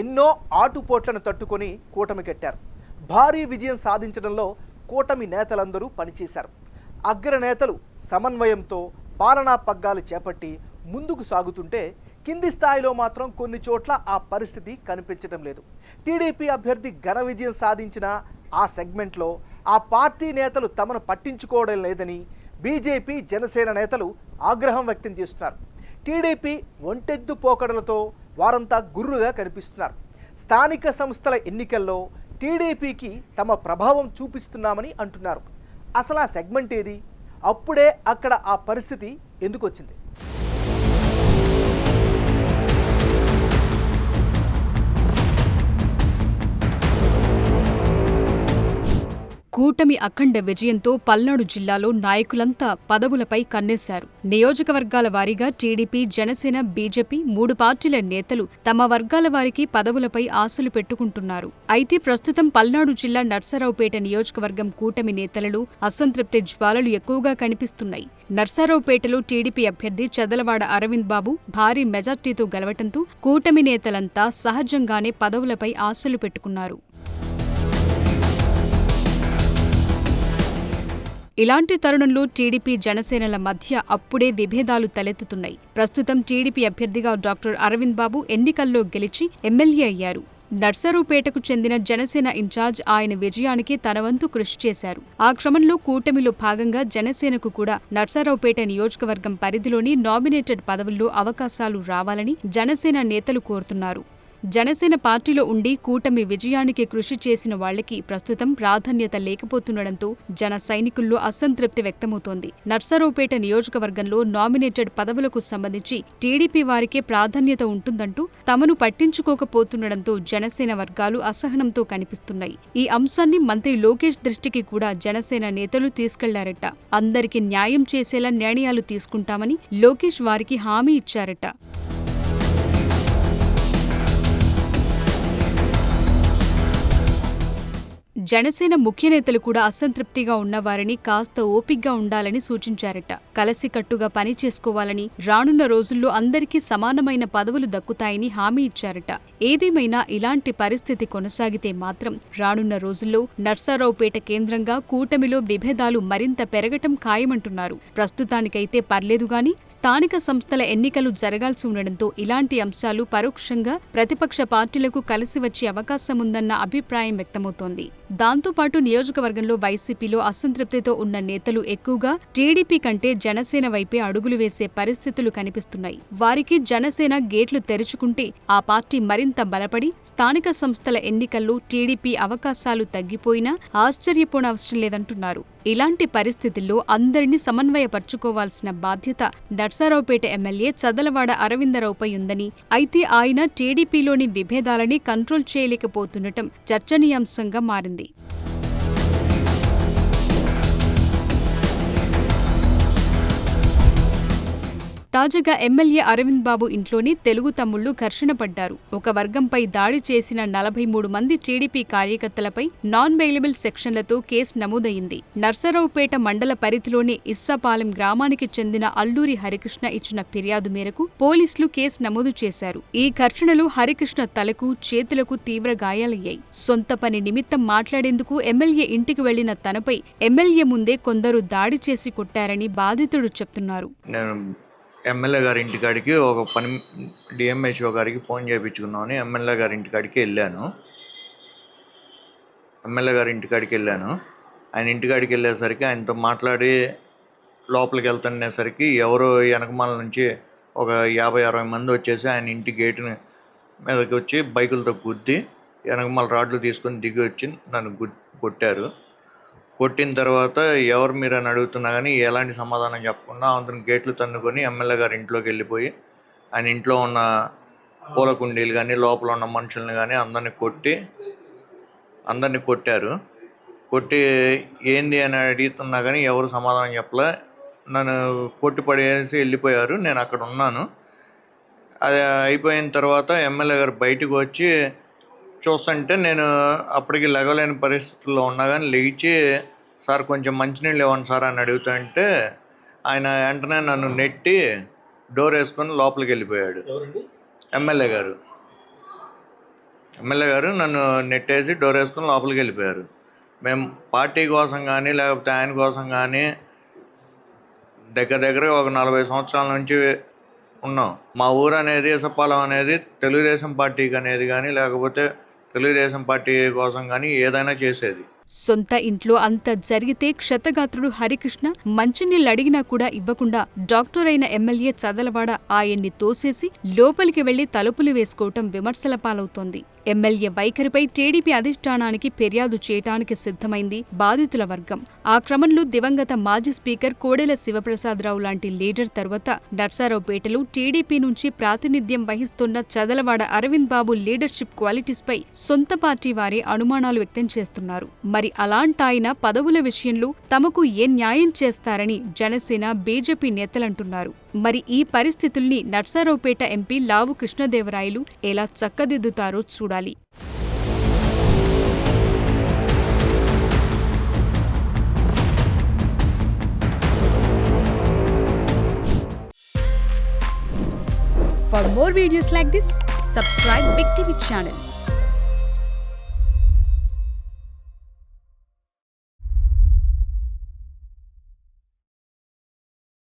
ఎన్నో ఆటుపోట్లను తట్టుకొని కూటమి కట్టారు. భారీ విజయం సాధించడంలో కూటమి నేతలందరూ పనిచేశారు. అగ్రనేతలు సమన్వయంతో పాలనా పగ్గాలు చేపట్టి ముందుకు సాగుతుంటే కింది స్థాయిలో మాత్రం కొన్ని చోట్ల ఆ పరిస్థితి కనిపించడం లేదు. టీడీపీ అభ్యర్థి ఘన విజయం సాధించిన ఆ సెగ్మెంట్లో ఆ పార్టీ నేతలు తమను పట్టించుకోవడం లేదని బీజేపీ జనసేన నేతలు ఆగ్రహం వ్యక్తం చేస్తున్నారు. టీడీపీ ఒంటెద్దు పోకడలతో వారంతా గుర్రుగా కనిపిస్తున్నారు. స్థానిక సంస్థల ఎన్నికల్లో టీడీపీకి తమ ప్రభావం చూపిస్తున్నామని అంటున్నారు. అసలు ఆ సెగ్మెంట్ ఏది? అప్పుడే అక్కడ ఆ పరిస్థితి ఎందుకు వచ్చింది? కూటమి అఖండ విజయంతో పల్నాడు జిల్లాలో నాయకులంతా పదవులపై కన్నేశారు. నియోజకవర్గాల వారీగా టీడీపీ, జనసేన, బీజేపీ 3 పార్టీల నేతలు తమ వర్గాల వారికి పదవులపై ఆశలు పెట్టుకుంటున్నారు. అయితే ప్రస్తుతం పల్నాడు జిల్లా నర్సరావుపేట నియోజకవర్గం కూటమి నేతలలో అసంతృప్తి జ్వాలలు ఎక్కువగా కనిపిస్తున్నాయి. నర్సరావుపేటలో టీడీపీ అభ్యర్థి చదలవాడ అరవింద్ బాబు భారీ మెజార్టీతో గెలవటంతో కూటమి నేతలంతా సహజంగానే పదవులపై ఆశలు పెట్టుకున్నారు. ఇలాంటి తరుణంలో టీడీపీ, జనసేనల మధ్య అప్పుడే విభేదాలు తలెత్తుతున్నాయి. ప్రస్తుతం టీడీపీ అభ్యర్థిగా డాక్టర్ అరవింద్ బాబు ఎన్నికల్లో గెలిచి ఎమ్మెల్యే అయ్యారు. నర్సరావుపేటకు చెందిన జనసేన ఇన్ఛార్జ్ ఆయన విజయానికి తన వంతు కృషి చేశారు. ఆ క్రమంలో కూటమిలో భాగంగా జనసేనకు కూడా నర్సరావుపేట నియోజకవర్గం పరిధిలోని నామినేటెడ్ పదవుల్లో అవకాశాలు రావాలని జనసేన నేతలు కోరుతున్నారు. జనసేన పార్టీలో ఉండి కూటమి విజయానికి కృషి చేసిన వాళ్లకి ప్రస్తుతం ప్రాధాన్యత లేకపోతుండటంతో జన సైనికుల్లో అసంతృప్తి వ్యక్తమవుతోంది. నర్సరావుపేట నియోజకవర్గంలో నామినేటెడ్ పదవులకు సంబంధించి టీడీపీ వారికే ప్రాధాన్యత ఉంటుందంటూ తమను పట్టించుకోకపోతుండటంతో జనసేన వర్గాలు అసహనంతో కనిపిస్తున్నాయి. ఈ అంశాన్ని మంత్రి లోకేష్ దృష్టికి కూడా జనసేన నేతలు తీసుకెళ్లారట. అందరికీ న్యాయం చేసేలా నిర్ణయాలు తీసుకుంటామని లోకేష్ వారికి హామీ ఇచ్చారట. జనసేన ముఖ్య నేతలు కూడా అసంతృప్తిగా ఉన్నవారిని కాస్త ఓపిగ్గా ఉండాలని సూచించారట. కలసికట్టుగా పని చేసుకోవాలని, రానున్న రోజుల్లో అందరికీ సమానమైన పదవులు దక్కుతాయని హామీ ఇచ్చారట. ఏదేమైనా ఇలాంటి పరిస్థితి కొనసాగితే మాత్రం రానున్న రోజుల్లో నర్సరావుపేట కేంద్రంగా కూటమిలో విభేదాలు మరింత పెరగటం ఖాయమంటున్నారు. ప్రస్తుతానికైతే పర్లేదుగాని స్థానిక సంస్థల ఎన్నికలు జరగాల్సి ఉండడంతో ఇలాంటి అంశాలు పరోక్షంగా ప్రతిపక్ష పార్టీలకు కలిసి వచ్చే అవకాశముందన్న అభిప్రాయం వ్యక్తమవుతోంది. దాంతోపాటు నియోజకవర్గంలో వైసీపీలో అసంతృప్తితో ఉన్న నేతలు ఎక్కువగా టీడీపీ కంటే జనసేన వైపే అడుగులు వేసే పరిస్థితులు కనిపిస్తున్నాయి. వారికి జనసేన గేట్లు తెరుచుకుంటే ఆ పార్టీ మరింత బలపడి స్థానిక సంస్థల ఎన్నికల్లో టీడీపీ అవకాశాలు తగ్గిపోయినా ఆశ్చర్యపోనవసరం లేదంటున్నారు. ఇలాంటి పరిస్థితుల్లో అందరినీ సమన్వయపర్చుకోవాల్సిన బాధ్యత నర్సరావుపేట ఎమ్మెల్యే చదలవాడ అరవిందరావుపై ఉందని, అయితే ఆయన టీడీపీలోని విభేదాలని కంట్రోల్ చేయలేకపోతుండటం చర్చనీయాంశంగా మారింది. తాజాగా ఎమ్మెల్యే అరవింద్ బాబు ఇంట్లోని తెలుగు తమ్ముళ్లు ఘర్షణ పడ్డారు. ఒక వర్గంపై దాడి చేసిన 43 మంది టీడీపీ కార్యకర్తలపై నాన్ బెయిలబుల్ సెక్షన్లతో కేసు నమోదయింది. నర్సరావుపేట మండల పరిధిలోని ఇస్సాపాలెం గ్రామానికి చెందిన అల్లూరి హరికృష్ణ ఇచ్చిన ఫిర్యాదు మేరకు పోలీసులు కేసు నమోదు చేశారు. ఈ ఘర్షణలో హరికృష్ణ తలకు, చేతులకు తీవ్ర గాయాలయ్యాయి. సొంత పని నిమిత్తం మాట్లాడేందుకు ఎమ్మెల్యే ఇంటికి వెళ్లిన తనపై ఎమ్మెల్యే ముందే కొందరు దాడి చేసి కొట్టారని బాధితుడు చెప్తున్నారు. ఎమ్మెల్యే గారి ఇంటికాడికి ఒక పని డిఎంహెచ్ఓ గారికి ఫోన్ చేయించుకున్నామని ఎమ్మెల్యే గారి ఇంటికాడికి వెళ్ళాను. ఆయన ఇంటికాడికి వెళ్ళేసరికి ఆయనతో మాట్లాడి లోపలికి వెళ్తుండేసరికి ఎవరో వెనకమాల నుంచి ఒక 50-60 మంది వచ్చేసి ఆయన ఇంటి గేటు మీదకి వచ్చి బైకులతో గుద్ది వెనకమాల రాడ్లు తీసుకొని దిగి వచ్చి నన్ను కొట్టారు. కొట్టిన తర్వాత ఎవరు మీరు అని అడుగుతున్నా కానీ ఎలాంటి సమాధానం చెప్పకుండా అతను గేట్లు తన్నుకొని ఎమ్మెల్యే గారి ఇంట్లోకి వెళ్ళిపోయి ఆయన ఇంట్లో ఉన్న పూల కుండీలు కానీ లోపల ఉన్న మనుషుల్ని కానీ అందరినీ కొట్టారు. కొట్టి ఏంది అని అడుగుతున్నా కానీ ఎవరు సమాధానం చెప్పలే. నన్ను కొట్టి పడేసి వెళ్ళిపోయారు. నేను అక్కడ ఉన్నాను. అది అయిపోయిన తర్వాత ఎమ్మెల్యే గారు బయటకు వచ్చి చూస్తుంటే నేను అప్పటికి లెగలేని పరిస్థితుల్లో ఉన్నా కానీ లేచి సార్ కొంచెం మంచినీళ్ళు ఇవ్వండి సార్ అని అడుగుతుంటే ఆయన వెంటనే నన్ను నెట్టి డోర్ వేసుకొని లోపలికి వెళ్ళిపోయాడు. ఎమ్మెల్యే గారు ఎమ్మెల్యే గారు నన్ను నెట్టేసి డోర్ వేసుకొని లోపలికి వెళ్ళిపోయారు. మేము పార్టీ కోసం కానీ లేకపోతే ఆయన కోసం కానీ దగ్గర ఒక 40 సంవత్సరాల నుంచి ఉన్నాం. మా ఊరు అనేది ఇసపాలెం అనేది తెలుగుదేశం పార్టీకి అనేది కానీ లేకపోతే తెలుగుదేశం పార్టీ కోసం కానీ ఏదైనా చేసేది. సొంత ఇంట్లో అంత జరిగితే క్షతగాత్రుడు హరికృష్ణ మంచినీళ్ళు అడిగినా కూడా ఇవ్వకుండా డాక్టర్ అయిన ఎమ్మెల్యే చదలవాడ ఆయన్ని తోసేసి లోపలికి వెళ్లి తలుపులు వేసుకోవటం విమర్శల పాలవుతోంది. ఎమ్మెల్యే వైఖరిపై టీడీపీ అధిష్టానానికి ఫిర్యాదు చేయటానికి సిద్ధమైంది బాధితుల వర్గం. ఆ క్రమంలో దివంగత మాజీ స్పీకర్ కోడెల శివప్రసాదరావు లాంటి లీడర్ తరువాత నర్సారావుపేటలో టీడీపీ నుంచి ప్రాతినిధ్యం వహిస్తున్న చదలవాడ అరవింద్ బాబు లీడర్షిప్ క్వాలిటీస్పై సొంత పార్టీ వారే అనుమానాలు వ్యక్తం చేస్తున్నారు. మరి అలాంటాయన పదవుల విషయంలో తమకు ఏ న్యాయం చేస్తారని జనసేన, బీజేపీ నేతలంటున్నారు. మరి ఈ పరిస్థితుల్ని నర్సారావుపేట ఎంపీ లావు కృష్ణదేవరాయలు ఎలా చక్కదిద్దుతారో చూడాలి. For more videos like this, subscribe Big TV channel.